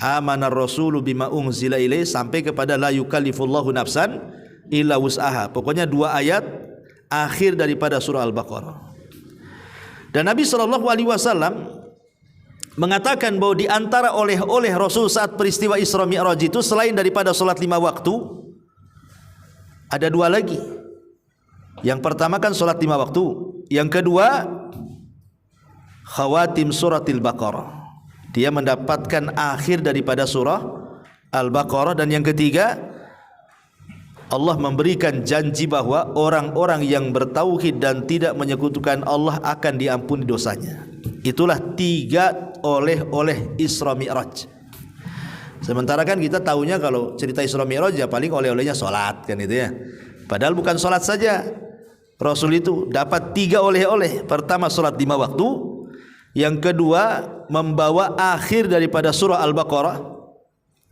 Amanar rasulu bima unzila ilaih sampai kepada la yukallifullahu nafsan illa wus'aha. Pokoknya dua ayat akhir daripada surah Al-Baqarah. Dan Nabi SAW mengatakan bahwa di antara oleh Rasul saat peristiwa Isra Mi'raj itu selain daripada salat 5 waktu, ada dua lagi. Yang pertama kan salat 5 waktu, yang kedua khawatim suratil Baqarah. Dia mendapatkan akhir daripada surah Al-Baqarah. Dan yang ketiga, Allah memberikan janji bahwa orang-orang yang bertauhid dan tidak menyekutukan Allah akan diampuni dosanya. Itulah tiga oleh-oleh Isra Mi'raj. Sementara kan kita tahunya kalau cerita Isra Mi'raj ya paling oleh-olehnya sholat kan itu ya. Padahal bukan sholat saja. Rasul itu dapat tiga oleh-oleh. Pertama sholat 5 waktu. Yang kedua membawa akhir daripada surah Al-Baqarah.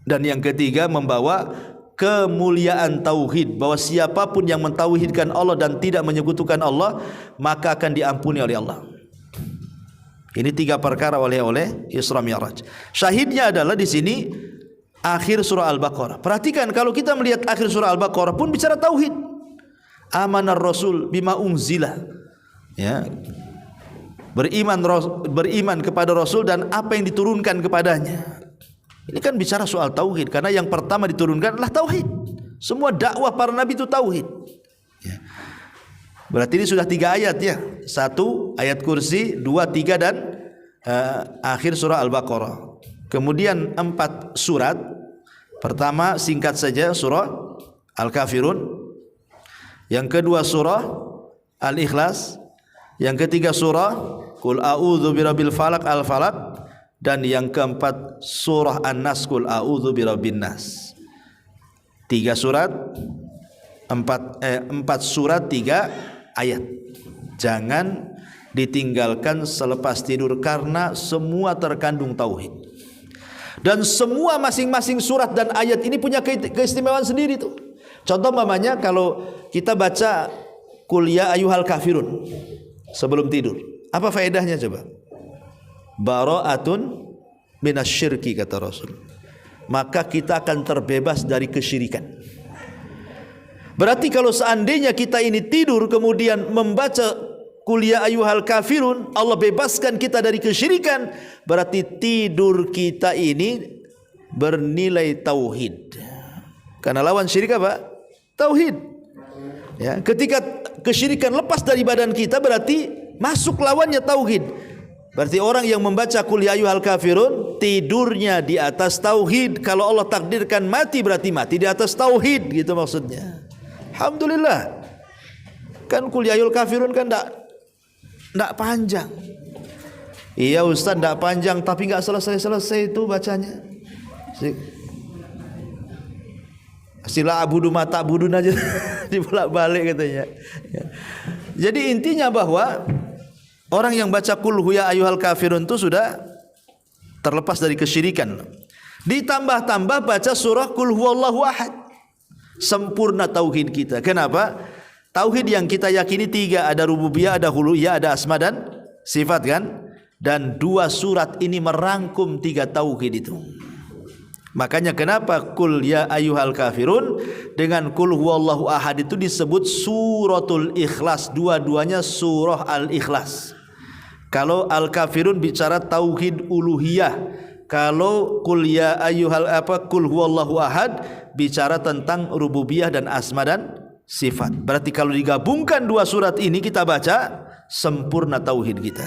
Dan yang ketiga membawa kemuliaan tauhid, bahwa siapapun yang mentauhidkan Allah dan tidak menyekutukan Allah maka akan diampuni oleh Allah. Ini tiga perkara oleh Isra Mi'raj. Syahidnya adalah di sini akhir surah Al-Baqarah. Perhatikan kalau kita melihat akhir surah Al-Baqarah pun bicara tauhid. Amanar rasul bima unzila. Ya. Beriman kepada Rasul dan apa yang diturunkan kepadanya. Ini kan bicara soal tauhid, karena yang pertama diturunkan adalah tauhid. Semua dakwah para nabi itu tauhid. Ya. Berarti ini sudah 3 ayat ya. 1 ayat kursi, 2, 3 dan akhir surah Al-Baqarah. Kemudian 4 surat. Pertama singkat saja surah Al-Kafirun. Yang kedua surah Al-Ikhlas. Yang ketiga surah Qul a'udzu birabbil falaq Al-Falaq. Dan yang keempat surah An-Nas Qul a'udzu birabbin nas. 3 surat, 4 surat 3 ayat. Jangan ditinggalkan selepas tidur karena semua terkandung tauhid. Dan semua masing-masing surat dan ayat ini punya keistimewaan sendiri tuh. Contoh mamanya kalau kita baca Qul ya ayyuhal kafirun sebelum tidur, apa faedahnya coba? Bara'atun minasyirki kata Rasul. Maka kita akan terbebas dari kesyirikan. Berarti kalau seandainya kita ini tidur kemudian membaca Qul ya ayyuhal kafirun, Allah bebaskan kita dari kesyirikan, berarti tidur kita ini bernilai tauhid. Karena lawan syirik apa? Tauhid. Ya, ketika kesyirikan lepas dari badan kita berarti masuk lawannya tauhid. Berarti orang yang membaca qul ya ayyuhal kafirun tidurnya di atas tauhid. Kalau Allah takdirkan mati berarti mati di atas tauhid, gitu maksudnya. Alhamdulillah. Kan qul ya ayyuhal kafirun kan enggak panjang. Iya Ustaz, enggak panjang tapi enggak selesai-selesai itu bacanya. Sila abudu mata budun aja dibolak-balik katanya. Jadi intinya bahwa orang yang baca qul ya ayyuhal kafirun itu sudah terlepas dari kesyirikan. Ditambah-tambah baca surah qul huwallahu ahad. Sempurna tauhid kita. Kenapa? Tauhid yang kita yakini 3, ada rububiyah, ada uluhiyah, ada asma dan sifat kan? Dan 2 surat ini merangkum 3 tauhid itu. Makanya kenapa qul ya ayyuhal kafirun dengan qul huwallahu ahad itu disebut suratul ikhlas, dua-duanya surah al-ikhlas. Kalau al-kafirun bicara tauhid uluhiyah, kalau qul ya ayyuhal qul huwallahu ahad bicara tentang rububiyah dan asma dan sifat. Berarti kalau digabungkan 2 surat ini kita baca sempurna tauhid kita.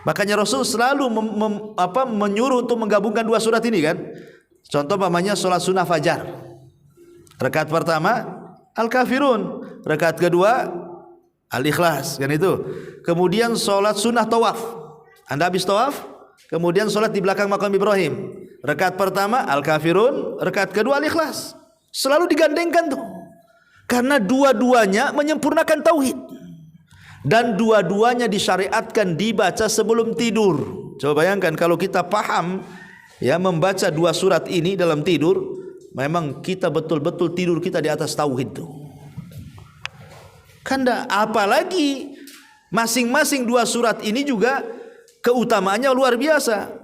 Makanya Rasul selalu menyuruh untuk menggabungkan 2 surat ini kan. Contoh namanya sholat sunnah fajar. Rakaat pertama Al-Kafirun, rakaat kedua Al-Ikhlas, kan itu. Kemudian sholat sunnah tawaf. Anda habis tawaf, kemudian sholat di belakang makam Ibrahim. Rakaat pertama Al-Kafirun, rakaat kedua Al-Ikhlas. Selalu digandengkan tuh. Karena dua-duanya menyempurnakan tauhid. Dan dua-duanya disyariatkan dibaca sebelum tidur. Coba bayangkan kalau kita paham ya membaca 2 surat ini dalam tidur, memang kita betul-betul tidur kita di atas tauhid tuh. Karena apalagi masing-masing 2 surat ini juga keutamaannya luar biasa.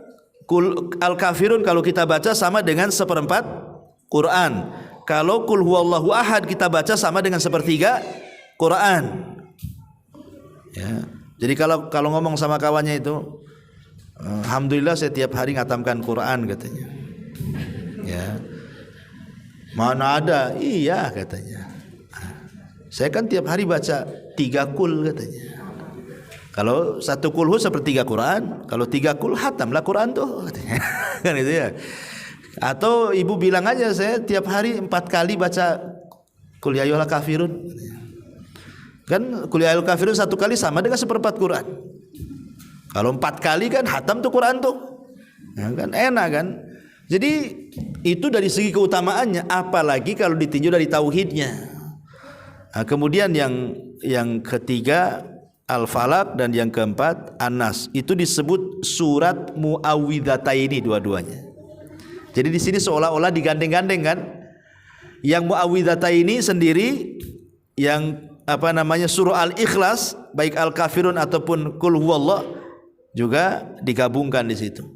Al-Kafirun kalau kita baca sama dengan 1/4 Quran. Kalau qul huwallahu ahad kita baca sama dengan 1/3 Quran. Ya. Jadi kalau ngomong sama kawannya itu, alhamdulillah saya tiap hari ngatamkan Quran katanya. Ya. Mana ada? Iya katanya. Saya kan tiap hari baca 3 qul katanya. Kalau 1 qul 1/3 Quran, kalau 3 qul hatamlah Quran tuh katanya. Kan itu ya. Atau ibu bilang aja saya tiap hari 4 kali baca qul ya ayyuhal kafirun. Kan qul ya ayyuhal kafirun 1 kali sama dengan 1/4 Quran. Kalau 4 kali kan hatam tuh Quran tuh, ya kan enak kan. Jadi itu dari segi keutamaannya, apalagi kalau ditinjau dari tauhidnya. Nah, kemudian yang ketiga Al-Falaq dan yang keempat An-Nas itu disebut surat muawwidhataini dua-duanya. Jadi di sini seolah-olah digandeng-gandeng kan. Yang muawwidhataini sendiri yang surah Al-Ikhlas baik Al-Kafirun ataupun qul huwallah juga digabungkan di situ.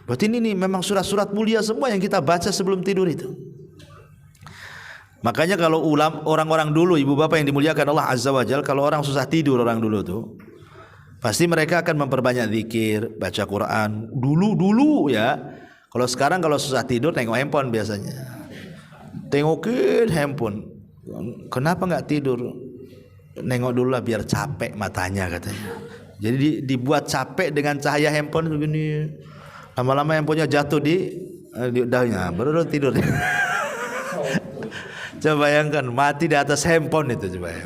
Berarti ini memang surat-surat mulia semua yang kita baca sebelum tidur itu. Makanya kalau orang-orang dulu, ibu bapak yang dimuliakan Allah Azza wa Jalla, kalau orang susah tidur orang dulu tuh, pasti mereka akan memperbanyak zikir, baca Quran. Dulu ya. Kalau sekarang kalau susah tidur tengok handphone biasanya. Tengokin handphone. Kenapa enggak tidur? Nengok dulu lah biar capek matanya katanya. Jadi dibuat capek dengan cahaya handphone begini. Lama-lama handphonenya jatuh di daunnya, baru tidur. Coba bayangkan mati di atas handphone itu, coba ya.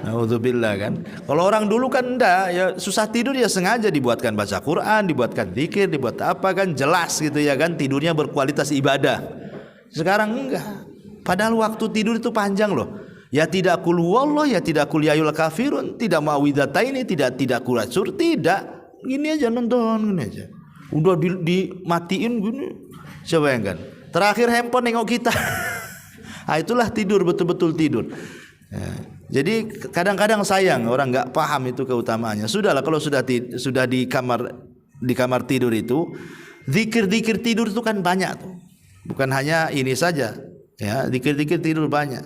Nauzubillah kan. Kalau orang dulu kan enggak, ya susah tidur ya sengaja dibuatkan baca Quran, dibuatkan zikir, dibuat apa kan jelas gitu ya kan, tidurnya berkualitas ibadah. Sekarang enggak. Padahal waktu tidur itu panjang loh. Ya tidak qul huwallah, ya tidak qul ya ayyuhal kafirun, tidak muawwidhataini, tidak qur'an, tidak. Gini aja nonton gini aja. Udah dimatiin gini. Coba bayangkan. Terakhir handphone nengok kita. Nah, itulah tidur, betul-betul tidur. Ya. Jadi kadang-kadang sayang orang enggak paham itu keutamaannya. Sudahlah kalau sudah di kamar tidur itu, zikir-zikir tidur itu kan banyak tuh. Bukan hanya ini saja. Ya, zikir-zikir tidur banyak.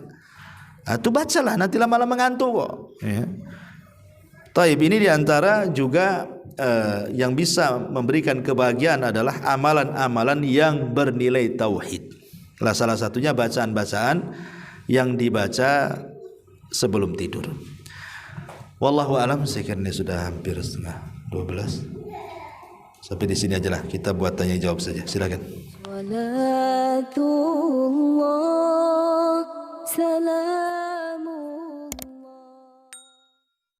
Nah, itu bacalah, nanti lama-lama ngantuk kok. Ya. Taib, ini diantara juga yang bisa memberikan kebahagiaan adalah amalan-amalan yang bernilai tauhid. Salah satunya bacaan-bacaan yang dibaca sebelum tidur. Wallahu alam, saya kira ini sudah hampir setengah 12. Sampai di sini aja lah, kita buat tanya jawab saja. Silakan. Salatullah salam